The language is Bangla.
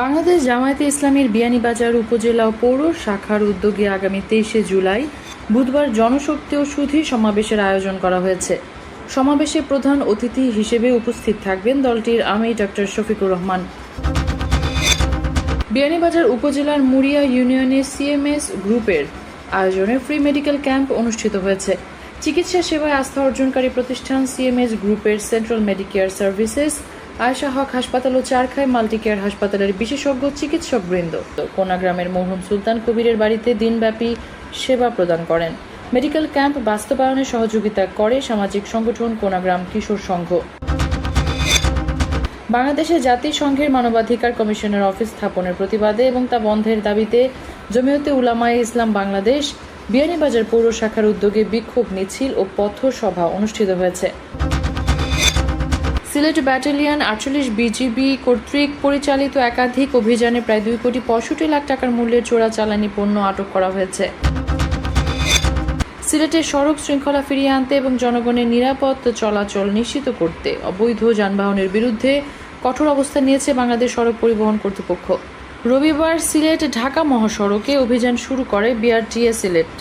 বাংলাদেশ জামায়াতে ইসলামীর বিয়ানীবাজার উপজেলা ও পৌর শাখার উদ্যোগে আগামী 23শে জুলাই বুধবার জনশক্তি ও সুধী সমাবেশের আয়োজন করা হয়েছে। সমাবেশে প্রধান অতিথি হিসেবে উপস্থিত থাকবেন দলটির আমির ডক্টর শফিকুর রহমান। বিয়ানীবাজার উপজেলার মুড়িয়া ইউনিয়নে সিএমএস গ্রুপের আয়োজনে ফ্রি মেডিকেল ক্যাম্প অনুষ্ঠিত হয়েছে। চিকিৎসা সেবায় আস্থা অর্জনকারী প্রতিষ্ঠান সিএমএস গ্রুপের সেন্ট্রাল মেডিকেয়ার সার্ভিসেস, আয়শা হক হাসপাতাল ও চারখাই মাল্টিকেয়ার হাসপাতালের বিশেষজ্ঞ চিকিৎসকবৃন্দ কোনাগ্রামের মরহুম সুলতান কবিরের বাড়িতে দিনব্যাপী সেবা প্রদান করেন। মেডিকেল ক্যাম্প বাস্তবায়নে সহযোগিতা করে সামাজিক সংগঠন কোনাগ্রাম কিশোর সংঘ। বাংলাদেশে জাতিসংঘের মানবাধিকার কমিশনের অফিস স্থাপনের প্রতিবাদে এবং তা বন্ধের দাবিতে জমিয়তে উলামায়ে ইসলাম বাংলাদেশ বিয়ানীবাজার পৌর শাখার উদ্যোগে বিক্ষোভ মিছিল ও পথসভা অনুষ্ঠিত হয়েছে। সিলেট ব্যাটালিয়ন 48 বিজিবি কর্তৃক পরিচালিত একাধিক অভিযানে প্রায় 2,65,00,000 টাকার মূল্যের চোরাচালানি পণ্য আটক করা হয়েছে। সিলেটের সড়ক শৃঙ্খলা ফিরিয়ে আনতে এবং জনগণের নিরাপদ চলাচল নিশ্চিত করতে অবৈধ যানবাহনের বিরুদ্ধে কঠোর অবস্থান নিয়েছে বাংলাদেশ সড়ক পরিবহন কর্তৃপক্ষ। রবিবার সিলেট ঢাকা মহাসড়কে অভিযান শুরু করে বিআরটিএ সিলেট।